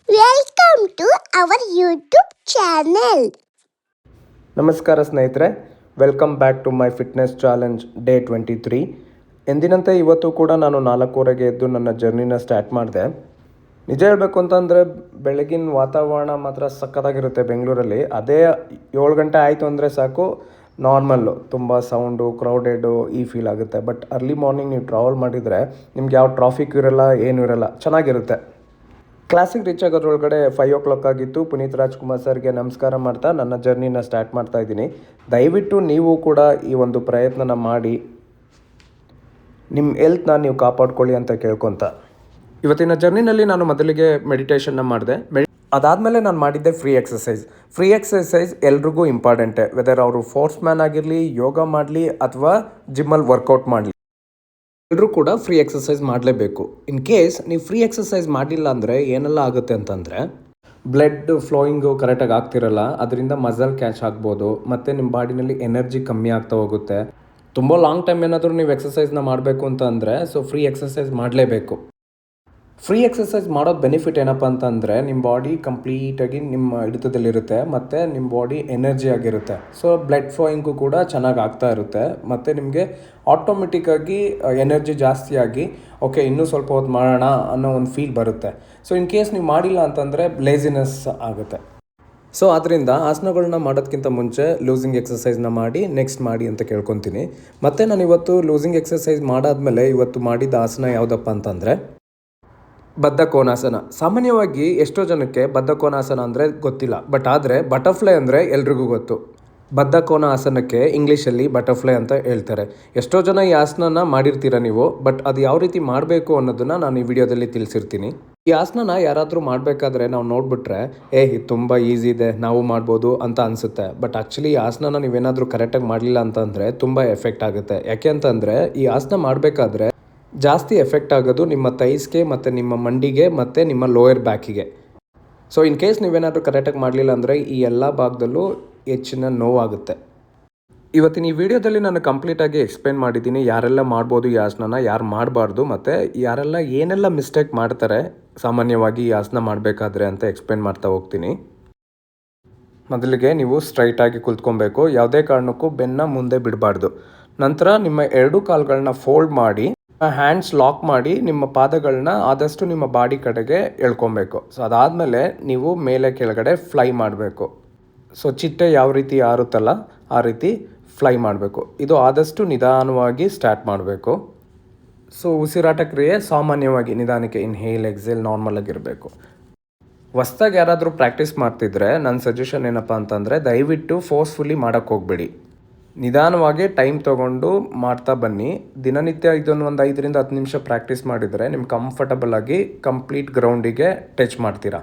Welcome to our YouTube channel. ನಮಸ್ಕಾರ ಸ್ನೇಹಿತರೆ, welcome back to my fitness challenge day 23. ಎಂದಿನಂತೆ ಇವತ್ತು ಕೂಡ ನಾನು 4:15ಗೆ ಎದ್ದು ನನ್ನ ಜರ್ನಿನ ಸ್ಟಾರ್ಟ್ ಮಾಡಿದೆ. ನಿಜ ಹೇಳಬೇಕು ಅಂತಂದರೆ ಬೆಳಗಿನ ವಾತಾವರಣ ಮಾತ್ರ ಸಕ್ಕತ್ತಾಗಿರುತ್ತೆ ಬೆಂಗಳೂರಲ್ಲಿ. ಅದೇ 7 ಗಂಟೆ ಆಯಿತು ಅಂದರೆ ಸಾಕು, ನಾರ್ಮಲ್ಲು ತುಂಬ ಸೌಂಡು, ಕ್ರೌಡೆಡು ಈ ಫೀಲ್ ಆಗುತ್ತೆ. ಬಟ್ ಅರ್ಲಿ ಮಾರ್ನಿಂಗ್ ನೀವು ಟ್ರಾವೆಲ್ ಮಾಡಿದರೆ ನಿಮ್ಗೆ ಯಾವ ಟ್ರಾಫಿಕ್ ಇರೋಲ್ಲ, ಏನೂ ಇರೋಲ್ಲ, ಚೆನ್ನಾಗಿರುತ್ತೆ. ಕ್ಲಾಸಿಗೆ ರೀಚ್ ಆಗೋದ್ರೊಳಗಡೆ 5 ಆಗಿತ್ತು. ಪುನೀತ್ ರಾಜ್ಕುಮಾರ್ ಸರ್ಗೆ ನಮಸ್ಕಾರ ಮಾಡ್ತಾ ನನ್ನ ಜರ್ನಿನ ಸ್ಟಾರ್ಟ್ ಮಾಡ್ತಾ ಇದ್ದೀನಿ. ದಯವಿಟ್ಟು ನೀವು ಕೂಡ ಈ ಒಂದು ಪ್ರಯತ್ನನ ಮಾಡಿ ನಿಮ್ಮ ಹೆಲ್ತ್ನ ನೀವು ಕಾಪಾಡ್ಕೊಳ್ಳಿ ಅಂತ ಕೇಳ್ಕೊತ ಇವತ್ತಿನ ಜರ್ನಿನಲ್ಲಿ ನಾನು ಮೊದಲಿಗೆ ಮೆಡಿಟೇಷನ್ನ ಮಾಡಿದೆ. ಅದಾದಮೇಲೆ ನಾನು ಮಾಡಿದ್ದೆ ಫ್ರೀ ಎಕ್ಸಸೈಸ್ ಎಲ್ರಿಗೂ ಇಂಪಾರ್ಟೆಂಟೇ. ವೆದರ್ ಅವರು ಫೋರ್ಸ್ ಮ್ಯಾನ್ ಆಗಿರಲಿ, ಯೋಗ ಮಾಡಲಿ ಅಥವಾ ಜಿಮ್ಮಲ್ಲಿ ವರ್ಕೌಟ್ ಮಾಡಲಿ, ಎಲ್ಲರೂ ಕೂಡ ಫ್ರೀ ಎಕ್ಸಸೈಸ್ ಮಾಡಲೇಬೇಕು. ಇನ್ ಕೇಸ್ ನೀವು ಫ್ರೀ ಎಕ್ಸಸೈಸ್ ಮಾಡಿಲ್ಲ ಅಂದರೆ ಏನೆಲ್ಲ ಆಗುತ್ತೆ ಅಂತಂದರೆ, ಬ್ಲಡ್ ಫ್ಲೋಯಿಂಗು ಕರೆಕ್ಟಾಗಿ ಆಗ್ತಿರಲ್ಲ, ಅದರಿಂದ ಮಸಲ್ ಕ್ಯಾಚ್ ಆಗ್ಬೋದು, ಮತ್ತು ನಿಮ್ಮ ಬಾಡಿನಲ್ಲಿ ಎನರ್ಜಿ ಕಮ್ಮಿ ಆಗ್ತಾ ಹೋಗುತ್ತೆ. ತುಂಬ ಲಾಂಗ್ ಟೈಮ್ ಏನಾದರೂ ನೀವು ಎಕ್ಸಸೈಸ್ನ ಮಾಡಬೇಕು ಅಂತ ಅಂದರೆ ಫ್ರೀ ಎಕ್ಸಸೈಸ್ ಮಾಡಲೇಬೇಕು. ಫ್ರೀ ಎಕ್ಸಸೈಸ್ ಮಾಡೋದು ಬೆನಿಫಿಟ್ ಏನಪ್ಪ ಅಂತಂದರೆ, ನಿಮ್ಮ ಬಾಡಿ ಕಂಪ್ಲೀಟಾಗಿ ನಿಮ್ಮ ಹಿಡಿತದಲ್ಲಿರುತ್ತೆ ಮತ್ತು ನಿಮ್ಮ ಬಾಡಿ ಎನರ್ಜಿ ಆಗಿರುತ್ತೆ. ಸೊ ಬ್ಲಡ್ ಫ್ಲೋಯಿಂಗು ಕೂಡ ಚೆನ್ನಾಗಿ ಆಗ್ತಾ ಇರುತ್ತೆ ಮತ್ತು ನಿಮಗೆ ಆಟೋಮೆಟಿಕ್ಕಾಗಿ ಎನರ್ಜಿ ಜಾಸ್ತಿ ಆಗಿ ಓಕೆ ಇನ್ನೂ ಸ್ವಲ್ಪ ಹೊತ್ತು ಮಾಡೋಣ ಅನ್ನೋ ಒಂದು ಫೀಲ್ ಬರುತ್ತೆ. ಸೊ ಇನ್ ಕೇಸ್ ನೀವು ಮಾಡಿಲ್ಲ ಅಂತಂದರೆ ಲೇಸಿನೆಸ್ ಆಗುತ್ತೆ. ಸೊ ಆದ್ದರಿಂದ ಆಸನಗಳನ್ನ ಮಾಡೋದಕ್ಕಿಂತ ಮುಂಚೆ ಲೂಸಿಂಗ್ ಎಕ್ಸಸೈಸ್ನ ಮಾಡಿ ನೆಕ್ಸ್ಟ್ ಮಾಡಿ ಅಂತ ಕೇಳ್ಕೊತೀನಿ. ಮತ್ತು ನಾನು ಇವತ್ತು ಲೂಸಿಂಗ್ ಎಕ್ಸಸೈಸ್ ಮಾಡಾದಮೇಲೆ ಇವತ್ತು ಮಾಡಿದ ಆಸನ ಯಾವುದಪ್ಪ ಅಂತಂದರೆ ಬದ್ಧ ಕೋನಾಸನ. ಸಾಮಾನ್ಯವಾಗಿ ಎಷ್ಟೋ ಜನಕ್ಕೆ ಬದ್ಧ ಕೋನಾಸನ ಅಂದರೆ ಗೊತ್ತಿಲ್ಲ, ಬಟ್ ಆದರೆ ಬಟರ್ಫ್ಲೈ ಅಂದರೆ ಎಲ್ರಿಗೂ ಗೊತ್ತು. ಬದ್ಧ ಕೋನ ಆಸನಕ್ಕೆ ಇಂಗ್ಲೀಷಲ್ಲಿ ಬಟರ್ಫ್ಲೈ ಅಂತ ಹೇಳ್ತಾರೆ. ಎಷ್ಟೋ ಜನ ಈ ಆಸನನ ಮಾಡಿರ್ತೀರ ನೀವು, ಬಟ್ ಅದು ಯಾವ ರೀತಿ ಮಾಡಬೇಕು ಅನ್ನೋದನ್ನು ನಾನು ಈ ವಿಡಿಯೋದಲ್ಲಿ ತಿಳಿಸಿರ್ತೀನಿ. ಈ ಆಸನನ ಯಾರಾದರೂ ಮಾಡಬೇಕಾದ್ರೆ ನಾವು ನೋಡಿಬಿಟ್ರೆ ಇದು ತುಂಬ ಈಸಿ ಇದೆ, ನಾವು ಮಾಡ್ಬೋದು ಅಂತ ಅನಿಸುತ್ತೆ. ಬಟ್ ಆ್ಯಕ್ಚುಲಿ ಈ ಆಸನನ ನೀವೇನಾದರೂ ಕರೆಕ್ಟಾಗಿ ಮಾಡಲಿಲ್ಲ ಅಂತಂದರೆ ತುಂಬ ಎಫೆಕ್ಟ್ ಆಗುತ್ತೆ. ಯಾಕೆ ಅಂತಂದರೆ ಈ ಆಸನ ಮಾಡಬೇಕಾದ್ರೆ ಜಾಸ್ತಿ ಎಫೆಕ್ಟ್ ಆಗೋದು ನಿಮ್ಮ ಥೈಸ್ಗೆ ಮತ್ತು ನಿಮ್ಮ ಮಂಡಿಗೆ ಮತ್ತು ನಿಮ್ಮ ಲೋಯರ್ ಬ್ಯಾಕಿಗೆ. ಸೊ ಇನ್ ಕೇಸ್ ನೀವೇನಾದರೂ ಕರೆಕ್ಟಾಗಿ ಮಾಡಲಿಲ್ಲ ಅಂದರೆ ಈ ಎಲ್ಲ ಭಾಗದಲ್ಲೂ ಹೆಚ್ಚಿನ ನೋವಾಗುತ್ತೆ. ಇವತ್ತಿನ ಈ ವಿಡಿಯೋದಲ್ಲಿ ನಾನು ಕಂಪ್ಲೀಟಾಗಿ ಎಕ್ಸ್ಪ್ಲೇನ್ ಮಾಡಿದ್ದೀನಿ ಯಾರೆಲ್ಲ ಮಾಡ್ಬೋದು ಈ ಆಸನನ, ಯಾರು ಮಾಡಬಾರ್ದು, ಮತ್ತು ಯಾರೆಲ್ಲ ಏನೆಲ್ಲ ಮಿಸ್ಟೇಕ್ ಮಾಡ್ತಾರೆ ಸಾಮಾನ್ಯವಾಗಿ ಈ ಆಸನ ಮಾಡಬೇಕಾದ್ರೆ ಅಂತ ಎಕ್ಸ್ಪ್ಲೇನ್ ಮಾಡ್ತಾ ಹೋಗ್ತೀನಿ. ಮೊದಲಿಗೆ ನೀವು ಸ್ಟ್ರೈಟಾಗಿ ಕುಳಿತ್ಕೊಬೇಕು. ಯಾವುದೇ ಕಾರಣಕ್ಕೂ ಬೆನ್ನ ಮುಂದೆ ಬಿಡಬಾರ್ದು. ನಂತರ ನಿಮ್ಮ 2 ಕಾಲುಗಳನ್ನ ಫೋಲ್ಡ್ ಮಾಡಿ ಹ್ಯಾಂಡ್ಸ್ ಲಾಕ್ ಮಾಡಿ ನಿಮ್ಮ ಪಾದಗಳನ್ನ ಆದಷ್ಟು ನಿಮ್ಮ ಬಾಡಿ ಕಡೆಗೆ ಎಳ್ಕೊಬೇಕು. ಸೊ ಅದಾದಮೇಲೆ ನೀವು ಮೇಲೆ ಕೆಳಗಡೆ ಫ್ಲೈ ಮಾಡಬೇಕು. ಸೊ ಚಿಟ್ಟೆ ಯಾವ ರೀತಿ ಹಾರುತ್ತಲ್ಲ ಆ ರೀತಿ ಫ್ಲೈ ಮಾಡಬೇಕು. ಇದು ಆದಷ್ಟು ನಿಧಾನವಾಗಿ ಸ್ಟಾರ್ಟ್ ಮಾಡಬೇಕು. ಸೊ ಉಸಿರಾಟ ಕ್ರಿಯೆ ಸಾಮಾನ್ಯವಾಗಿ ನಿಧಾನಕ್ಕೆ ಇನ್ಹೇಲ್ ಎಕ್ಸೇಲ್ ನಾರ್ಮಲ್ ಆಗಿರಬೇಕು. ಹೊಸ್ದಾಗಿ ಯಾರಾದರೂ ಪ್ರಾಕ್ಟೀಸ್ ಮಾಡ್ತಿದ್ರೆ ನನ್ನ ಸಜೆಷನ್ ಏನಪ್ಪ ಅಂತಂದರೆ ದಯವಿಟ್ಟು ಫೋರ್ಸ್ಫುಲ್ಲಿ ಮಾಡೋಕ್ಕೆ ಹೋಗಬೇಡಿ. ನಿಧಾನವಾಗಿ ಟೈಮ್ ತೊಗೊಂಡು ಮಾಡ್ತಾ ಬನ್ನಿ. ದಿನನಿತ್ಯ ಇದನ್ನು ಒಂದು 5ರಿಂದ 10 ನಿಮಿಷ ಪ್ರಾಕ್ಟೀಸ್ ಮಾಡಿದರೆ ನಿಮ್ಮ ಕಂಫರ್ಟಬಲ್ ಆಗಿ ಕಂಪ್ಲೀಟ್ ಗ್ರೌಂಡಿಗೆ ಟಚ್ ಮಾಡ್ತೀರಾ.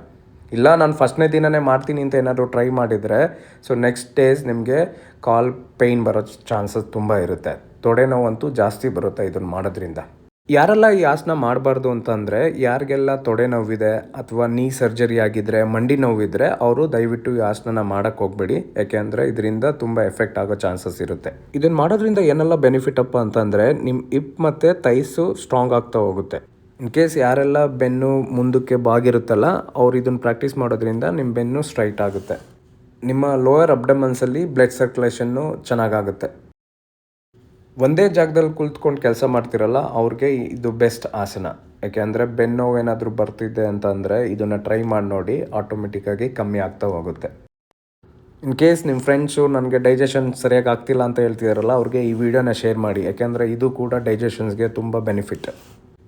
ಇಲ್ಲ ನಾನು ಫಸ್ಟ್ನೇ ದಿನವೇ ಮಾಡ್ತೀನಿ ಅಂತ ಏನಾದರೂ ಟ್ರೈ ಮಾಡಿದರೆ ಸೊ ನೆಕ್ಸ್ಟ್ ಡೇಸ್ ನಿಮಗೆ ಕಾಲ್ ಪೇಯ್ನ್ ಬರೋ ಚಾನ್ಸಸ್ ತುಂಬ ಇರುತ್ತೆ. ತೊಡೆ ನೋವಂತೂ ಜಾಸ್ತಿ ಬರುತ್ತೆ ಇದನ್ನು ಮಾಡೋದ್ರಿಂದ. ಯಾರೆಲ್ಲ ಈ ಆಸನ ಮಾಡಬಾರ್ದು ಅಂತಂದರೆ, ಯಾರಿಗೆಲ್ಲ ತೊಡೆ ನೋವಿದೆ ಅಥವಾ ನೀ ಸರ್ಜರಿ ಆಗಿದ್ದರೆ, ಮಂಡಿ ನೋವಿದ್ರೆ ಅವರು ದಯವಿಟ್ಟು ಈ ಆಸನ ಮಾಡೋಕ್ಕೆ ಹೋಗಬೇಡಿ. ಯಾಕೆಂದರೆ ಇದರಿಂದ ತುಂಬ ಎಫೆಕ್ಟ್ ಆಗೋ ಚಾನ್ಸಸ್ ಇರುತ್ತೆ. ಇದನ್ನು ಮಾಡೋದ್ರಿಂದ ಏನೆಲ್ಲ ಬೆನಿಫಿಟ್ ಅಪ್ಪ ಅಂತಂದರೆ ನಿಮ್ಮ ಹಿಪ್ ಮತ್ತು ಥೈಸು ಸ್ಟ್ರಾಂಗ್ ಆಗ್ತಾ ಹೋಗುತ್ತೆ. ಇನ್ ಕೇಸ್ ಯಾರೆಲ್ಲ ಬೆನ್ನು ಮುಂದಕ್ಕೆ ಬಾಗಿರುತ್ತಲ್ಲ ಅವ್ರು ಇದನ್ನು ಪ್ರಾಕ್ಟೀಸ್ ಮಾಡೋದ್ರಿಂದ ನಿಮ್ಮ ಬೆನ್ನು ಸ್ಟ್ರೈಟ್ ಆಗುತ್ತೆ. ನಿಮ್ಮ ಲೋಯರ್ ಅಬ್ಡಮನ್ಸಲ್ಲಿ ಬ್ಲಡ್ ಸರ್ಕ್ಯುಲೇಷನ್ನು ಚೆನ್ನಾಗಾಗುತ್ತೆ. ಒಂದೇ ಜಾಗದಲ್ಲಿ ಕುಳಿತ್ಕೊಂಡು ಕೆಲಸ ಮಾಡ್ತಿರಲ್ಲ ಅವ್ರಿಗೆ ಇದು ಬೆಸ್ಟ್ ಆಸನ. ಯಾಕೆಂದರೆ ಬೆನ್ನು ಏನಾದರೂ ಬರ್ತಿದೆ ಅಂತಂದರೆ ಇದನ್ನು ಟ್ರೈ ಮಾಡಿ ನೋಡಿ, ಆಟೋಮೆಟಿಕ್ಕಾಗಿ ಕಮ್ಮಿ ಆಗ್ತಾ ಹೋಗುತ್ತೆ. ಇನ್ ಕೇಸ್ ನಿಮ್ಮ ಫ್ರೆಂಡ್ಸು ನನಗೆ ಡೈಜೆಷನ್ ಸರಿಯಾಗಿ ಆಗ್ತಿಲ್ಲ ಅಂತ ಹೇಳ್ತಿದಾರಲ್ಲ ಅವ್ರಿಗೆ ಈ ವಿಡಿಯೋನ ಶೇರ್ ಮಾಡಿ. ಯಾಕೆಂದರೆ ಇದು ಕೂಡ ಡೈಜೆಷನ್ಸ್ಗೆ ತುಂಬ ಬೆನಿಫಿಟ್.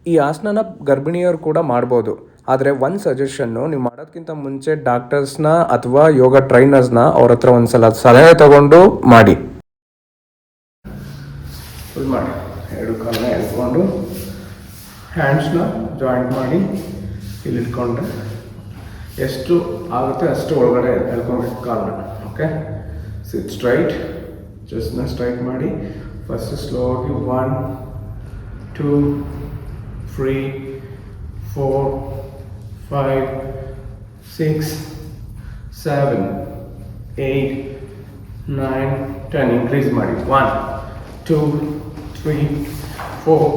ಈ ಆಸನನ ಗರ್ಭಿಣಿಯರು ಕೂಡ ಮಾಡ್ಬೋದು. ಆದರೆ ಒಂದು ಸಜೆಷನ್ನು, ನೀವು ಮಾಡೋದಕ್ಕಿಂತ ಮುಂಚೆ ಡಾಕ್ಟರ್ಸ್ನ ಅಥವಾ ಯೋಗ ಟ್ರೈನರ್ಸ್ನ ಅವ್ರ ಹತ್ರ ಒಂದು ಸಲ ಸಲಹೆ ತಗೊಂಡು ಮಾಡಿ. ಫುಲ್ ಮಾಡಿ 2 ಕಾಲನ್ನ ಎಳ್ಕೊಂಡು ಹ್ಯಾಂಡ್ಸ್ನ ಜಾಯಿಂಟ್ ಮಾಡಿ ಇಲ್ಲಿ ಇಟ್ಕೊಂಡ್ರೆ ಎಷ್ಟು ಆಗುತ್ತೆ ಅಷ್ಟು ಒಳಗಡೆ ಎಳ್ಕೊಬೇಕು ಕಾಲನ್ನ. ಓಕೆ, ಸಿಟ್ ಸ್ಟ್ರೈಟ್, ಚೆಸ್ಟ್ನ ಸ್ಟ್ರೈಟ್ ಮಾಡಿ. ಫಸ್ಟ್ ಸ್ಲೋಗಿ 1 2 3 4 5 6 7 8 9 10 ಇನ್ಕ್ರೀಸ್ ಮಾಡಿ. 1 2 3 4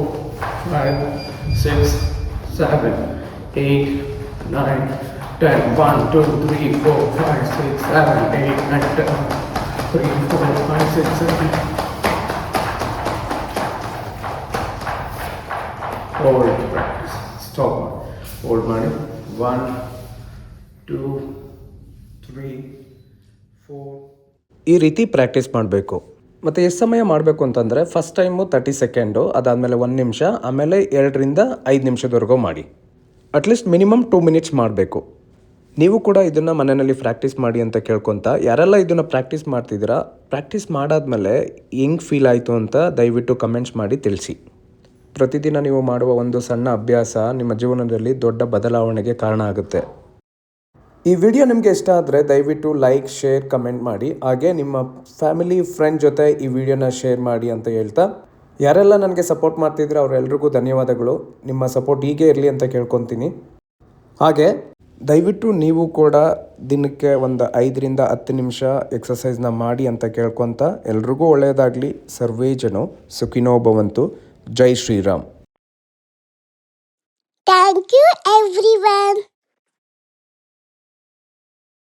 5 6 7 8 9 10, 1, 2, 3, 4, 5, 6, 7, 8, 9, 10, 3, 4, 5, 6, 7. Hold practice. Stop. Hold ಮಾಡಿ 1, 2, 3, 4. ಈ ರೀತಿ ಪ್ರಾಕ್ಟೀಸ್ ಮಾಡಬೇಕು. ಮತ್ತು ಎಷ್ಟು ಸಮಯ ಮಾಡಬೇಕು ಅಂತಂದರೆ ಫಸ್ಟ್ ಟೈಮು 30 ಸೆಕೆಂಡು, ಅದಾದಮೇಲೆ 1 ನಿಮಿಷ, ಆಮೇಲೆ 2ರಿಂದ 5 ನಿಮಿಷದವರೆಗೂ ಮಾಡಿ. ಅಟ್ಲೀಸ್ಟ್ ಮಿನಿಮಮ್ 2 ಮಿನಿಟ್ಸ್ ಮಾಡಬೇಕು. ನೀವು ಕೂಡ ಇದನ್ನು ಮನೆಯಲ್ಲಿ ಪ್ರಾಕ್ಟೀಸ್ ಮಾಡಿ ಅಂತ ಕೇಳ್ಕೊತ, ಯಾರೆಲ್ಲ ಇದನ್ನು ಪ್ರಾಕ್ಟೀಸ್ ಮಾಡ್ತಿದ್ದೀರಾ, ಪ್ರಾಕ್ಟೀಸ್ ಮಾಡಾದ್ಮೇಲೆ ಹೆಂಗೆ ಫೀಲ್ ಆಯಿತು ಅಂತ ದಯವಿಟ್ಟು ಕಮೆಂಟ್ಸ್ ಮಾಡಿ ತಿಳಿಸಿ. ಪ್ರತಿದಿನ ನೀವು ಮಾಡುವ ಒಂದು ಸಣ್ಣ ಅಭ್ಯಾಸ ನಿಮ್ಮ ಜೀವನದಲ್ಲಿ ದೊಡ್ಡ ಬದಲಾವಣೆಗೆ ಕಾರಣ ಆಗುತ್ತೆ. ಈ ವಿಡಿಯೋ ನಿಮಗೆ ಇಷ್ಟ ಆದರೆ ದಯವಿಟ್ಟು ಲೈಕ್, ಶೇರ್, ಕಮೆಂಟ್ ಮಾಡಿ. ಹಾಗೆ ನಿಮ್ಮ ಫ್ಯಾಮಿಲಿ, ಫ್ರೆಂಡ್ ಜೊತೆ ಈ ವಿಡಿಯೋನ ಶೇರ್ ಮಾಡಿ ಅಂತ ಹೇಳ್ತಾ, ಯಾರೆಲ್ಲ ನನಗೆ ಸಪೋರ್ಟ್ ಮಾಡ್ತಿದ್ರೆ ಅವರೆಲ್ಲರಿಗೂ ಧನ್ಯವಾದಗಳು. ನಿಮ್ಮ ಸಪೋರ್ಟ್ ಹೀಗೆ ಇರಲಿ ಅಂತ ಕೇಳ್ಕೊತೀನಿ. ಹಾಗೆ ದಯವಿಟ್ಟು ನೀವು ಕೂಡ ದಿನಕ್ಕೆ ಒಂದು 5ರಿಂದ 10 ನಿಮಿಷ ಎಕ್ಸಸೈಸ್ನ ಮಾಡಿ ಅಂತ ಕೇಳ್ಕೊತ, ಎಲ್ರಿಗೂ ಒಳ್ಳೆಯದಾಗಲಿ. ಸರ್ವೇ ಜನ ಸುಖಿನೋ ಭವಂತು. ಜೈ ಶ್ರೀರಾಮ್. Thank you, everyone.